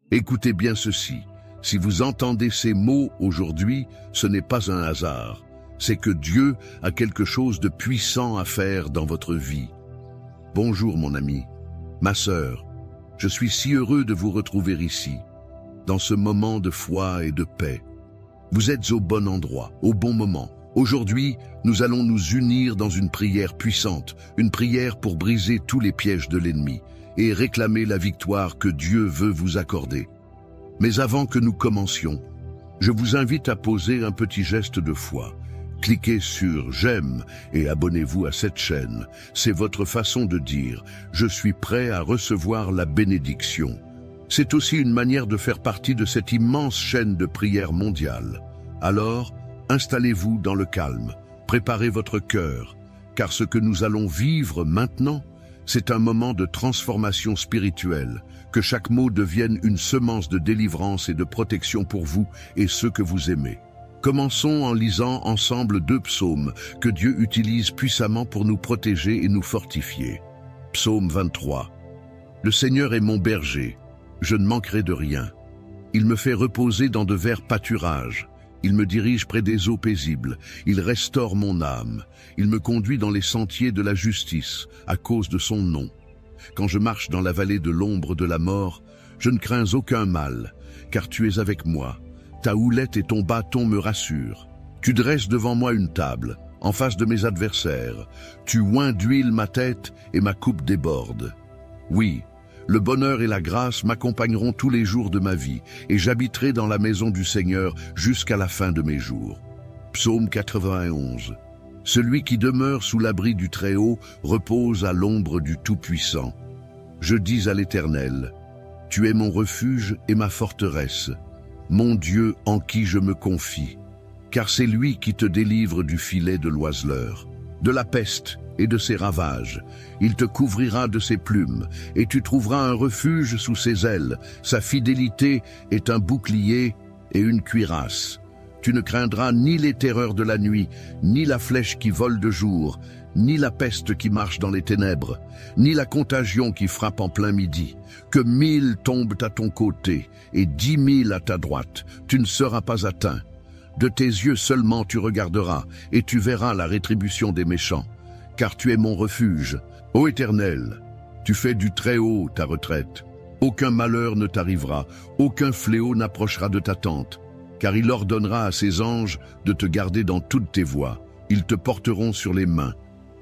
Écoutez bien ceci. Si vous entendez ces mots aujourd'hui, ce n'est pas un hasard. C'est que Dieu a quelque chose de puissant à faire dans votre vie. Bonjour mon ami, ma sœur, je suis si heureux de vous retrouver ici, dans ce moment de foi et de paix. Vous êtes au bon endroit, au bon moment. Aujourd'hui, nous allons nous unir dans une prière puissante, une prière pour briser tous les pièges de l'ennemi et réclamer la victoire que Dieu veut vous accorder. Mais avant que nous commencions, je vous invite à poser un petit geste de foi. Cliquez sur « J'aime » et abonnez-vous à cette chaîne. C'est votre façon de dire « Je suis prêt à recevoir la bénédiction ». C'est aussi une manière de faire partie de cette immense chaîne de prière mondiale. Alors, installez-vous dans le calme, préparez votre cœur, car ce que nous allons vivre maintenant, c'est un moment de transformation spirituelle, que chaque mot devienne une semence de délivrance et de protection pour vous et ceux que vous aimez. Commençons en lisant ensemble 2 psaumes que Dieu utilise puissamment pour nous protéger et nous fortifier. Psaume 23. Le Seigneur est mon berger, je ne manquerai de rien. Il me fait reposer dans de verts pâturages. Il me dirige près des eaux paisibles. Il restaure mon âme. Il me conduit dans les sentiers de la justice, à cause de son nom. Quand je marche dans la vallée de l'ombre de la mort, je ne crains aucun mal, car tu es avec moi. Ta houlette et ton bâton me rassurent. Tu dresses devant moi une table, en face de mes adversaires. Tu oins d'huile ma tête et ma coupe déborde. Oui, le bonheur et la grâce m'accompagneront tous les jours de ma vie, et j'habiterai dans la maison du Seigneur jusqu'à la fin de mes jours. Psaume 91. Celui qui demeure sous l'abri du Très-Haut repose à l'ombre du Tout-Puissant. Je dis à l'Éternel, « Tu es mon refuge et ma forteresse, mon Dieu en qui je me confie, car c'est lui qui te délivre du filet de l'oiseleur, de la peste et de ses ravages. Il te couvrira de ses plumes, et tu trouveras un refuge sous ses ailes. Sa fidélité est un bouclier et une cuirasse. Tu ne craindras ni les terreurs de la nuit, ni la flèche qui vole de jour, ni la peste qui marche dans les ténèbres, ni la contagion qui frappe en plein midi. Que 1000 tombent à ton côté et 10 000 à ta droite, tu ne seras pas atteint. De tes yeux seulement tu regarderas, et tu verras la rétribution des méchants. Car tu es mon refuge. Ô Éternel, tu fais du Très-Haut ta retraite. Aucun malheur ne t'arrivera, aucun fléau n'approchera de ta tente. Car il ordonnera à ses anges de te garder dans toutes tes voies. Ils te porteront sur les mains,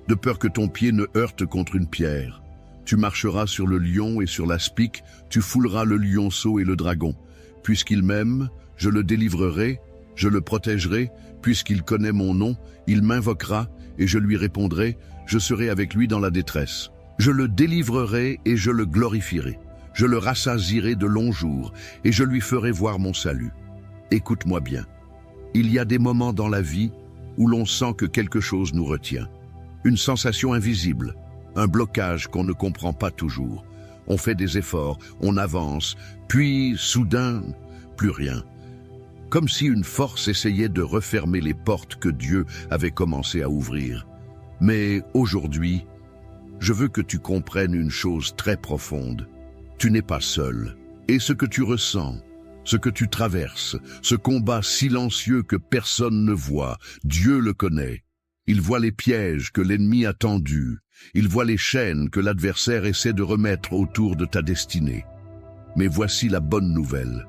de peur que ton pied ne heurte contre une pierre. Tu marcheras sur le lion et sur l'aspic, tu fouleras le lionceau et le dragon. Puisqu'il m'aime, je le délivrerai, je le protégerai, puisqu'il connaît mon nom, il m'invoquera, et je lui répondrai, je serai avec lui dans la détresse. Je le délivrerai et je le glorifierai. Je le rassasierai de longs jours, et je lui ferai voir mon salut. Écoute-moi bien. Il y a des moments dans la vie où l'on sent que quelque chose nous retient. Une sensation invisible, un blocage qu'on ne comprend pas toujours. On fait des efforts, on avance, puis, soudain, plus rien. Comme si une force essayait de refermer les portes que Dieu avait commencé à ouvrir. Mais aujourd'hui, je veux que tu comprennes une chose très profonde. Tu n'es pas seul. Et ce que tu ressens, ce que tu traverses, ce combat silencieux que personne ne voit, Dieu le connaît. Il voit les pièges que l'ennemi a tendus. Il voit les chaînes que l'adversaire essaie de remettre autour de ta destinée. Mais voici la bonne nouvelle.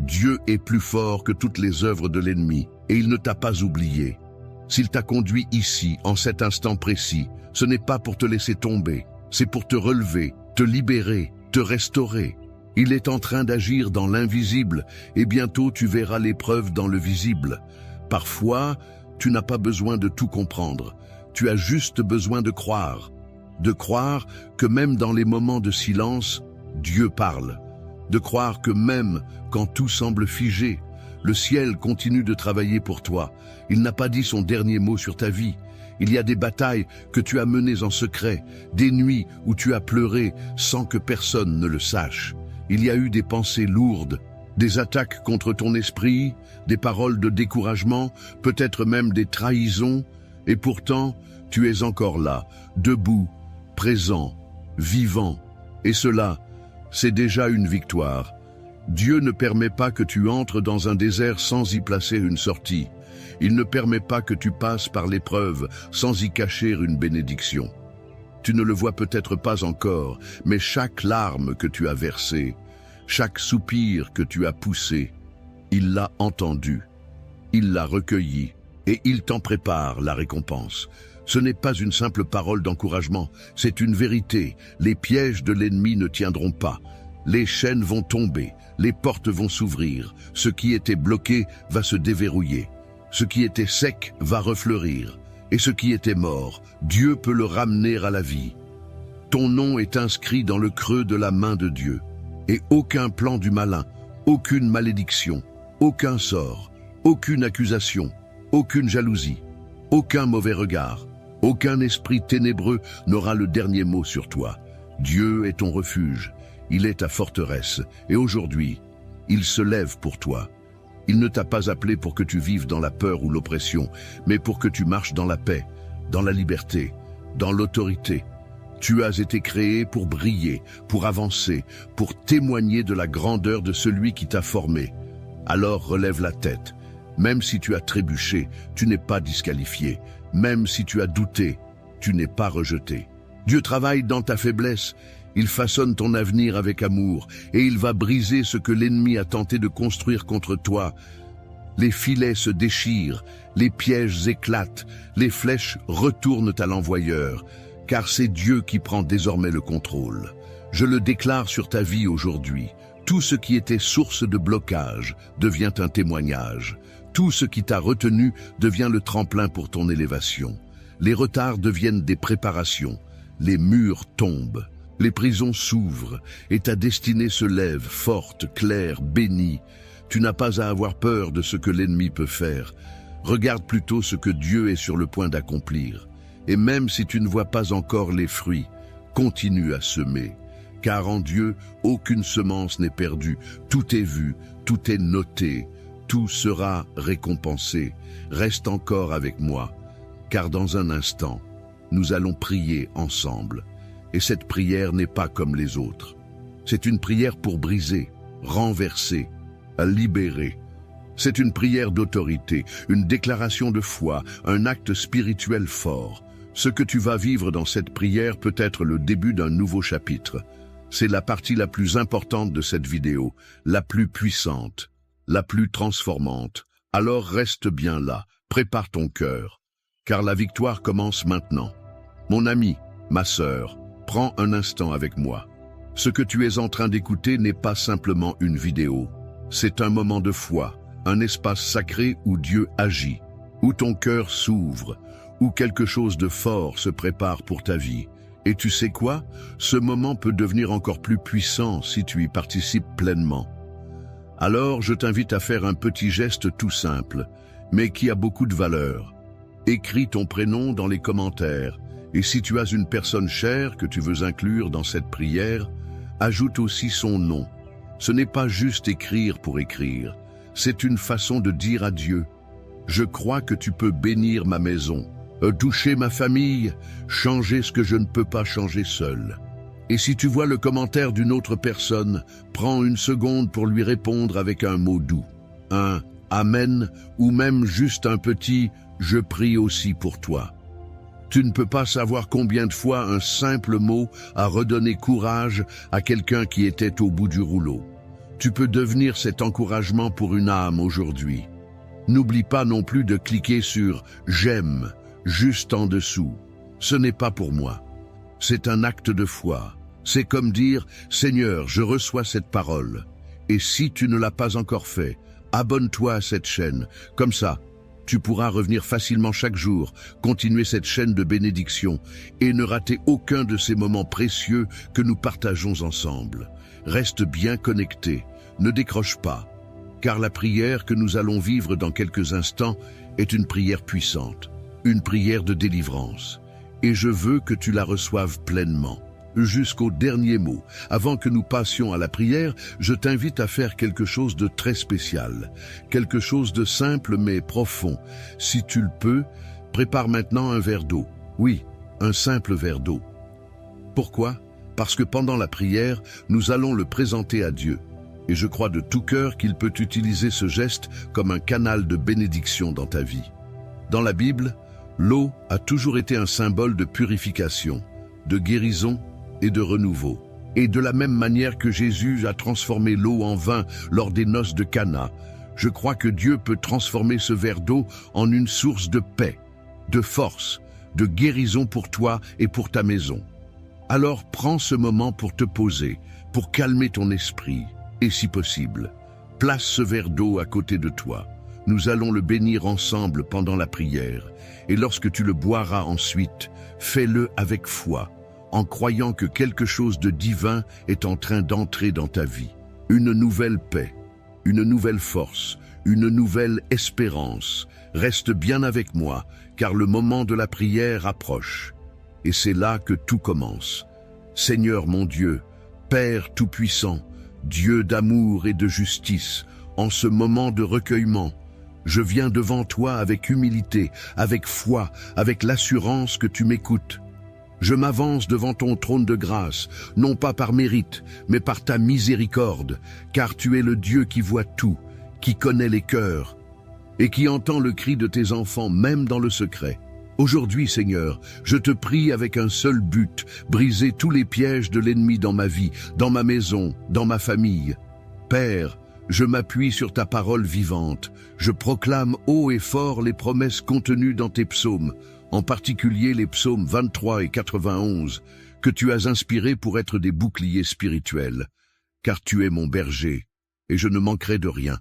Dieu est plus fort que toutes les œuvres de l'ennemi, et il ne t'a pas oublié. S'il t'a conduit ici, en cet instant précis, ce n'est pas pour te laisser tomber, c'est pour te relever, te libérer, te restaurer. Il est en train d'agir dans l'invisible, et bientôt tu verras l'épreuve dans le visible. Parfois, tu n'as pas besoin de tout comprendre, tu as juste besoin de croire que même dans les moments de silence, Dieu parle. De croire que même quand tout semble figé, le ciel continue de travailler pour toi. Il n'a pas dit son dernier mot sur ta vie. Il y a des batailles que tu as menées en secret, des nuits où tu as pleuré sans que personne ne le sache. Il y a eu des pensées lourdes, des attaques contre ton esprit, des paroles de découragement, peut-être même des trahisons, et pourtant tu es encore là, debout, présent, vivant, et cela, c'est déjà une victoire. Dieu ne permet pas que tu entres dans un désert sans y placer une sortie. Il ne permet pas que tu passes par l'épreuve sans y cacher une bénédiction. Tu ne le vois peut-être pas encore, mais chaque larme que tu as versée, chaque soupir que tu as poussé, il l'a entendu, il l'a recueilli et il t'en prépare la récompense. Ce n'est pas une simple parole d'encouragement, c'est une vérité. Les pièges de l'ennemi ne tiendront pas. Les chaînes vont tomber, les portes vont s'ouvrir. Ce qui était bloqué va se déverrouiller. Ce qui était sec va refleurir. Et ce qui était mort, Dieu peut le ramener à la vie. Ton nom est inscrit dans le creux de la main de Dieu. Et aucun plan du malin, aucune malédiction, aucun sort, aucune accusation, aucune jalousie, aucun mauvais regard, aucun esprit ténébreux n'aura le dernier mot sur toi. Dieu est ton refuge, il est ta forteresse, et aujourd'hui, il se lève pour toi. Il ne t'a pas appelé pour que tu vives dans la peur ou l'oppression, mais pour que tu marches dans la paix, dans la liberté, dans l'autorité. Tu as été créé pour briller, pour avancer, pour témoigner de la grandeur de celui qui t'a formé. Alors relève la tête. Même si tu as trébuché, tu n'es pas disqualifié. Même si tu as douté, tu n'es pas rejeté. Dieu travaille dans ta faiblesse. Il façonne ton avenir avec amour et il va briser ce que l'ennemi a tenté de construire contre toi. Les filets se déchirent, les pièges éclatent, les flèches retournent à l'envoyeur, car c'est Dieu qui prend désormais le contrôle. Je le déclare sur ta vie aujourd'hui. Tout ce qui était source de blocage devient un témoignage. Tout ce qui t'a retenu devient le tremplin pour ton élévation. Les retards deviennent des préparations. Les murs tombent. Les prisons s'ouvrent et ta destinée se lève, forte, claire, bénie. Tu n'as pas à avoir peur de ce que l'ennemi peut faire. Regarde plutôt ce que Dieu est sur le point d'accomplir. Et même si tu ne vois pas encore les fruits, continue à semer. Car en Dieu, aucune semence n'est perdue. Tout est vu, tout est noté, tout sera récompensé. Reste encore avec moi, car dans un instant, nous allons prier ensemble. Et cette prière n'est pas comme les autres. C'est une prière pour briser, renverser, à libérer. C'est une prière d'autorité, une déclaration de foi, un acte spirituel fort. Ce que tu vas vivre dans cette prière peut être le début d'un nouveau chapitre. C'est la partie la plus importante de cette vidéo, la plus puissante, la plus transformante. Alors reste bien là, prépare ton cœur, car la victoire commence maintenant. Mon ami, ma sœur, prends un instant avec moi. Ce que tu es en train d'écouter n'est pas simplement une vidéo. C'est un moment de foi, un espace sacré où Dieu agit, où ton cœur s'ouvre, où quelque chose de fort se prépare pour ta vie. Et tu sais quoi? Ce moment peut devenir encore plus puissant si tu y participes pleinement. Alors je t'invite à faire un petit geste tout simple, mais qui a beaucoup de valeur. Écris ton prénom dans les commentaires. Et si tu as une personne chère que tu veux inclure dans cette prière, ajoute aussi son nom. Ce n'est pas juste écrire pour écrire, c'est une façon de dire à Dieu, « Je crois que tu peux bénir ma maison, toucher ma famille, changer ce que je ne peux pas changer seul. » Et si tu vois le commentaire d'une autre personne, prends une seconde pour lui répondre avec un mot doux, un « Amen » ou même juste un petit « Je prie aussi pour toi ». Tu ne peux pas savoir combien de fois un simple mot a redonné courage à quelqu'un qui était au bout du rouleau. Tu peux devenir cet encouragement pour une âme aujourd'hui. N'oublie pas non plus de cliquer sur « J'aime » juste en dessous. Ce n'est pas pour moi. C'est un acte de foi. C'est comme dire « Seigneur, je reçois cette parole ». Et si tu ne l'as pas encore fait, abonne-toi à cette chaîne. Comme ça, tu pourras revenir facilement chaque jour, continuer cette chaîne de bénédiction et ne rater aucun de ces moments précieux que nous partageons ensemble. Reste bien connecté, ne décroche pas, car la prière que nous allons vivre dans quelques instants est une prière puissante, une prière de délivrance. Et je veux que tu la reçoives pleinement, jusqu'au dernier mot. Avant que nous passions à la prière, je t'invite à faire quelque chose de très spécial, quelque chose de simple mais profond. Si tu le peux, prépare maintenant un verre d'eau. Oui, un simple verre d'eau. Pourquoi? Parce que pendant la prière, nous allons le présenter à Dieu. Et je crois de tout cœur qu'il peut utiliser ce geste comme un canal de bénédiction dans ta vie. Dans la Bible, l'eau a toujours été un symbole de purification, de guérison et de renouveau. Et de la même manière que Jésus a transformé l'eau en vin lors des noces de Cana, je crois que Dieu peut transformer ce verre d'eau en une source de paix, de force, de guérison pour toi et pour ta maison. Alors prends ce moment pour te poser, pour calmer ton esprit, et si possible, place ce verre d'eau à côté de toi. Nous allons le bénir ensemble pendant la prière, et lorsque tu le boiras ensuite, fais-le avec foi, en croyant que quelque chose de divin est en train d'entrer dans ta vie. Une nouvelle paix, une nouvelle force, une nouvelle espérance. Reste bien avec moi, car le moment de la prière approche. Et c'est là que tout commence. Seigneur mon Dieu, Père Tout-Puissant, Dieu d'amour et de justice, en ce moment de recueillement, je viens devant toi avec humilité, avec foi, avec l'assurance que tu m'écoutes. Je m'avance devant ton trône de grâce, non pas par mérite, mais par ta miséricorde, car tu es le Dieu qui voit tout, qui connaît les cœurs, et qui entend le cri de tes enfants même dans le secret. Aujourd'hui, Seigneur, je te prie avec un seul but, briser tous les pièges de l'ennemi dans ma vie, dans ma maison, dans ma famille. Père, je m'appuie sur ta parole vivante. Je proclame haut et fort les promesses contenues dans tes psaumes, en particulier les psaumes 23 et 91, que tu as inspirés pour être des boucliers spirituels. Car tu es mon berger, et je ne manquerai de rien.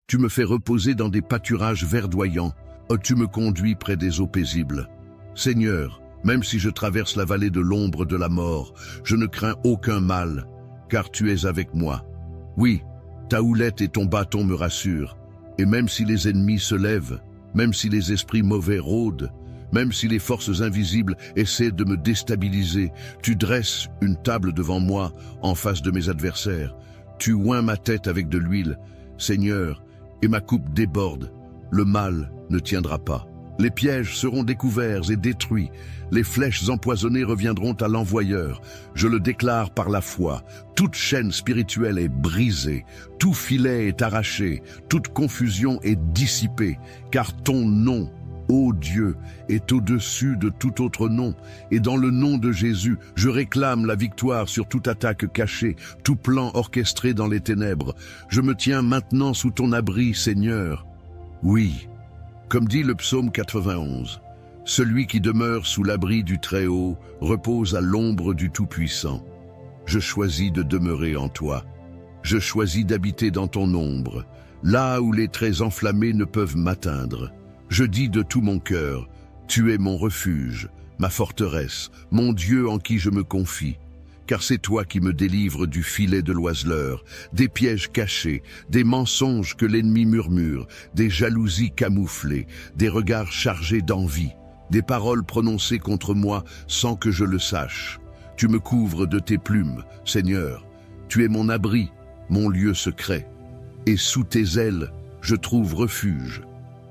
Tu me fais reposer dans des pâturages verdoyants. Oh, tu me conduis près des eaux paisibles. Seigneur, même si je traverse la vallée de l'ombre de la mort, je ne crains aucun mal, car tu es avec moi. Oui, ta houlette et ton bâton me rassurent, et même si les ennemis se lèvent, même si les esprits mauvais rôdent, même si les forces invisibles essaient de me déstabiliser, tu dresses une table devant moi en face de mes adversaires. Tu oins ma tête avec de l'huile, Seigneur, et ma coupe déborde. Le mal ne tiendra pas. Les pièges seront découverts et détruits. Les flèches empoisonnées reviendront à l'envoyeur. Je le déclare par la foi. Toute chaîne spirituelle est brisée. Tout filet est arraché. Toute confusion est dissipée. Car ton nom, ô Dieu, est au-dessus de tout autre nom. Et dans le nom de Jésus, je réclame la victoire sur toute attaque cachée, tout plan orchestré dans les ténèbres. Je me tiens maintenant sous ton abri, Seigneur. Oui, comme dit le psaume 91, celui qui demeure sous l'abri du Très-Haut repose à l'ombre du Tout-Puissant. Je choisis de demeurer en toi. Je choisis d'habiter dans ton ombre, là où les traits enflammés ne peuvent m'atteindre. Je dis de tout mon cœur, tu es mon refuge, ma forteresse, mon Dieu en qui je me confie. Car c'est toi qui me délivres du filet de l'oiseleur, des pièges cachés, des mensonges que l'ennemi murmure, des jalousies camouflées, des regards chargés d'envie, des paroles prononcées contre moi sans que je le sache. Tu me couvres de tes plumes, Seigneur. Tu es mon abri, mon lieu secret. Et sous tes ailes, je trouve refuge.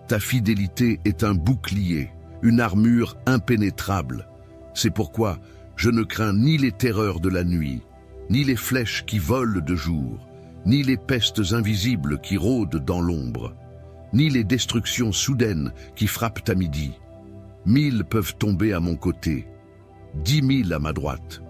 Ta fidélité est un bouclier, une armure impénétrable. C'est pourquoi je ne crains ni les terreurs de la nuit, ni les flèches qui volent de jour, ni les pestes invisibles qui rôdent dans l'ombre, ni les destructions soudaines qui frappent à midi. 1000 peuvent tomber à mon côté, 10 000 à ma droite,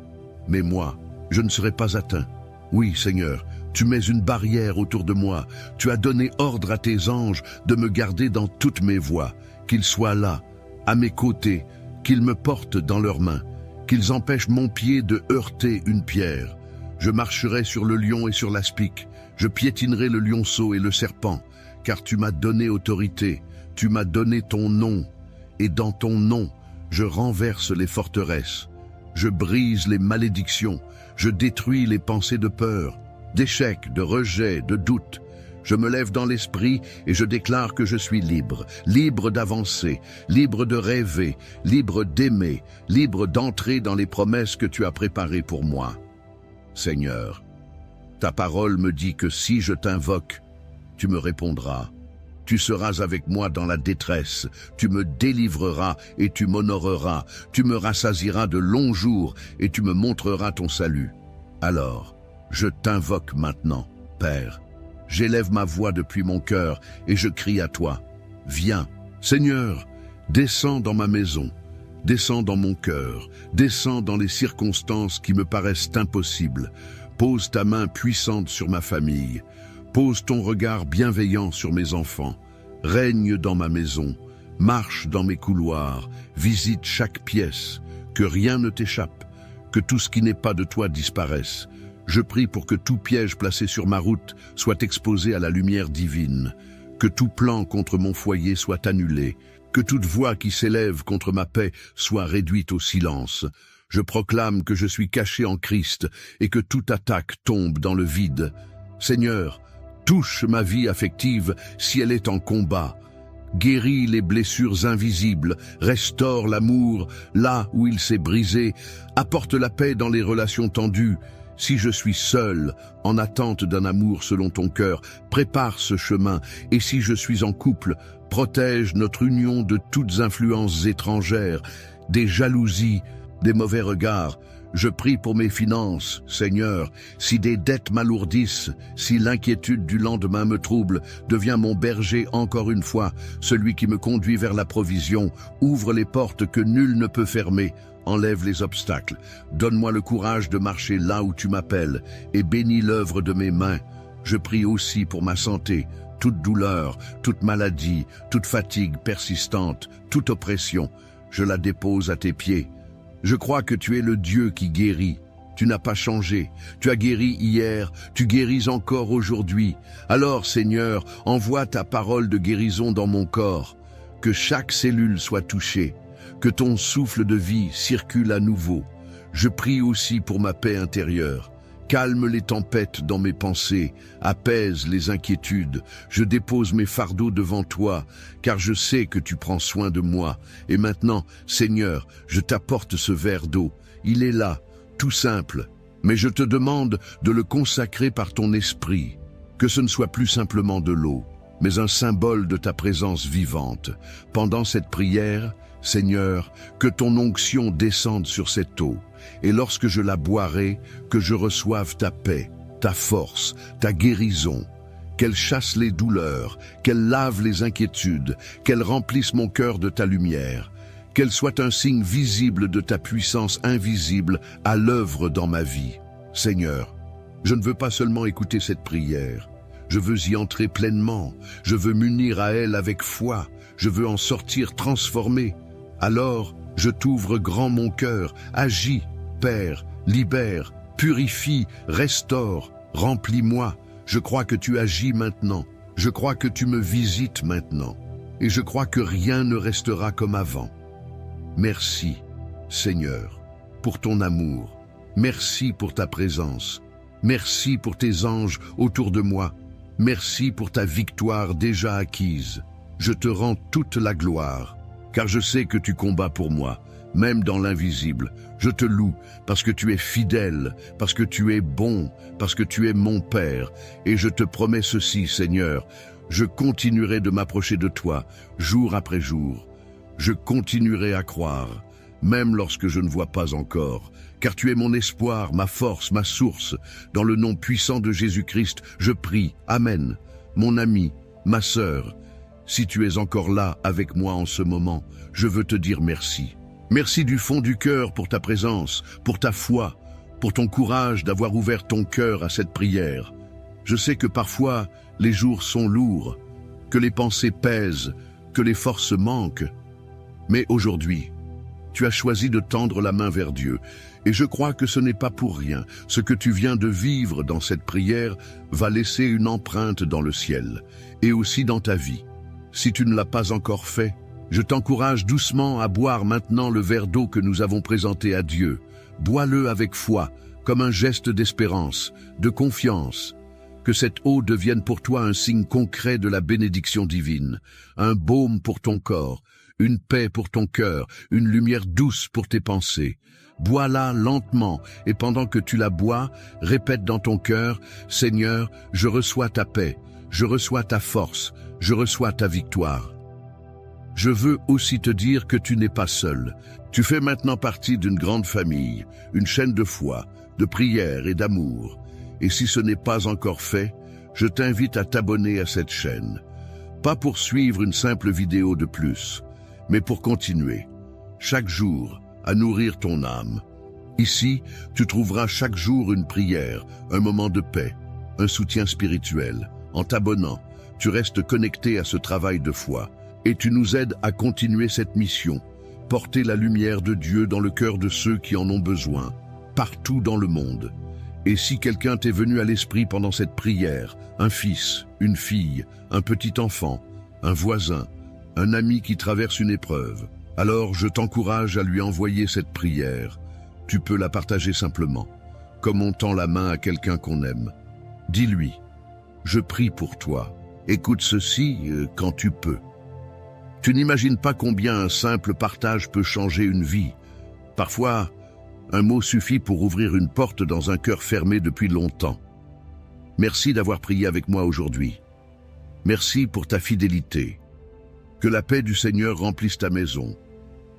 mais moi, je ne serai pas atteint. Oui, Seigneur, tu mets une barrière autour de moi. Tu as donné ordre à tes anges de me garder dans toutes mes voies, qu'ils soient là, à mes côtés, qu'ils me portent dans leurs mains, qu'ils empêchent mon pied de heurter une pierre. Je marcherai sur le lion et sur l'aspic, je piétinerai le lionceau et le serpent, car tu m'as donné autorité, tu m'as donné ton nom, et dans ton nom, je renverse les forteresses, je brise les malédictions, je détruis les pensées de peur, d'échec, de rejet, de doute. Je me lève dans l'esprit et je déclare que je suis libre, libre d'avancer, libre de rêver, libre d'aimer, libre d'entrer dans les promesses que tu as préparées pour moi. Seigneur, ta parole me dit que si je t'invoque, tu me répondras. Tu seras avec moi dans la détresse, tu me délivreras et tu m'honoreras, tu me rassasieras de longs jours et tu me montreras ton salut. Alors, je t'invoque maintenant. Père. J'élève ma voix depuis mon cœur et je crie à toi. Viens, Seigneur, descends dans ma maison, descends dans mon cœur, descends dans les circonstances qui me paraissent impossibles. Pose ta main puissante sur ma famille, pose ton regard bienveillant sur mes enfants. Règne dans ma maison, marche dans mes couloirs, visite chaque pièce, que rien ne t'échappe, que tout ce qui n'est pas de toi disparaisse. Je prie pour que tout piège placé sur ma route soit exposé à la lumière divine, que tout plan contre mon foyer soit annulé, que toute voix qui s'élève contre ma paix soit réduite au silence. Je proclame que je suis caché en Christ et que toute attaque tombe dans le vide. Seigneur, touche ma vie affective si elle est en combat. Guéris les blessures invisibles, restaure l'amour là où il s'est brisé, apporte la paix dans les relations tendues. Si je suis seul, en attente d'un amour selon ton cœur, prépare ce chemin, et si je suis en couple, protège notre union de toutes influences étrangères, des jalousies, des mauvais regards. Je prie pour mes finances, Seigneur. Si des dettes m'alourdissent, si l'inquiétude du lendemain me trouble, deviens mon berger encore une fois, celui qui me conduit vers la provision. Ouvre les portes que nul ne peut fermer. Enlève les obstacles. Donne-moi le courage de marcher là où tu m'appelles et bénis l'œuvre de mes mains. Je prie aussi pour ma santé. Toute douleur, toute maladie, toute fatigue persistante, toute oppression, je la dépose à tes pieds. Je crois que tu es le Dieu qui guérit. Tu n'as pas changé. Tu as guéri hier, tu guéris encore aujourd'hui. Alors, Seigneur, envoie ta parole de guérison dans mon corps. Que chaque cellule soit touchée. Que ton souffle de vie circule à nouveau. Je prie aussi pour ma paix intérieure. Calme les tempêtes dans mes pensées, apaise les inquiétudes. Je dépose mes fardeaux devant toi, car je sais que tu prends soin de moi. Et maintenant, Seigneur, je t'apporte ce verre d'eau. Il est là, tout simple, mais je te demande de le consacrer par ton esprit. Que ce ne soit plus simplement de l'eau, mais un symbole de ta présence vivante. Pendant cette prière, Seigneur, que ton onction descende sur cette eau, et lorsque je la boirai, que je reçoive ta paix, ta force, ta guérison, qu'elle chasse les douleurs, qu'elle lave les inquiétudes, qu'elle remplisse mon cœur de ta lumière, qu'elle soit un signe visible de ta puissance invisible à l'œuvre dans ma vie. Seigneur, je ne veux pas seulement écouter cette prière, je veux y entrer pleinement, je veux m'unir à elle avec foi, je veux en sortir transformé. Alors, je t'ouvre grand mon cœur, agis, Père, libère, purifie, restaure, remplis-moi. Je crois que tu agis maintenant, je crois que tu me visites maintenant, et je crois que rien ne restera comme avant. Merci, Seigneur, pour ton amour. Merci pour ta présence. Merci pour tes anges autour de moi. Merci pour ta victoire déjà acquise. Je te rends toute la gloire, car je sais que tu combats pour moi, même dans l'invisible. Je te loue parce que tu es fidèle, parce que tu es bon, parce que tu es mon Père. Et je te promets ceci, Seigneur, je continuerai de m'approcher de toi, jour après jour. Je continuerai à croire, même lorsque je ne vois pas encore, car tu es mon espoir, ma force, ma source. Dans le nom puissant de Jésus-Christ, je prie. Amen. Mon ami, ma sœur, si tu es encore là avec moi en ce moment, je veux te dire merci. Merci du fond du cœur pour ta présence, pour ta foi, pour ton courage d'avoir ouvert ton cœur à cette prière. Je sais que parfois, les jours sont lourds, que les pensées pèsent, que les forces manquent. Mais aujourd'hui, tu as choisi de tendre la main vers Dieu, et je crois que ce n'est pas pour rien. Ce que tu viens de vivre dans cette prière va laisser une empreinte dans le ciel, et aussi dans ta vie. Si tu ne l'as pas encore fait, je t'encourage doucement à boire maintenant le verre d'eau que nous avons présenté à Dieu. Bois-le avec foi, comme un geste d'espérance, de confiance. Que cette eau devienne pour toi un signe concret de la bénédiction divine, un baume pour ton corps, une paix pour ton cœur, une lumière douce pour tes pensées. Bois-la lentement, et pendant que tu la bois, répète dans ton cœur, « Seigneur, je reçois ta paix, je reçois ta force, je reçois ta victoire. » Je veux aussi te dire que tu n'es pas seul. Tu fais maintenant partie d'une grande famille, une chaîne de foi, de prière et d'amour. Et si ce n'est pas encore fait, je t'invite à t'abonner à cette chaîne. Pas pour suivre une simple vidéo de plus, mais pour continuer, chaque jour, à nourrir ton âme. Ici, tu trouveras chaque jour une prière, un moment de paix, un soutien spirituel. En t'abonnant, tu restes connecté à ce travail de foi et tu nous aides à continuer cette mission, porter la lumière de Dieu dans le cœur de ceux qui en ont besoin, partout dans le monde. Et si quelqu'un t'est venu à l'esprit pendant cette prière, un fils, une fille, un petit enfant, un voisin, un ami qui traverse une épreuve, alors je t'encourage à lui envoyer cette prière. Tu peux la partager simplement, comme on tend la main à quelqu'un qu'on aime. Dis-lui, je prie pour toi. Écoute ceci quand tu peux. Tu n'imagines pas combien un simple partage peut changer une vie. Parfois, un mot suffit pour ouvrir une porte dans un cœur fermé depuis longtemps. Merci d'avoir prié avec moi aujourd'hui. Merci pour ta fidélité. Que la paix du Seigneur remplisse ta maison.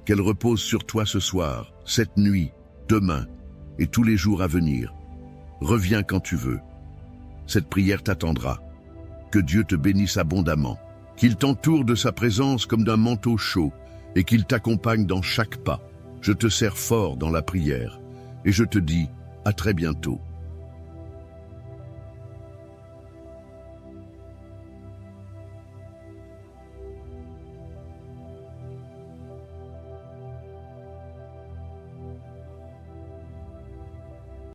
Qu'elle repose sur toi ce soir, cette nuit, demain et tous les jours à venir. Reviens quand tu veux. Cette prière t'attendra. Que Dieu te bénisse abondamment. Qu'il t'entoure de sa présence comme d'un manteau chaud et qu'il t'accompagne dans chaque pas. Je te serre fort dans la prière et je te dis à très bientôt.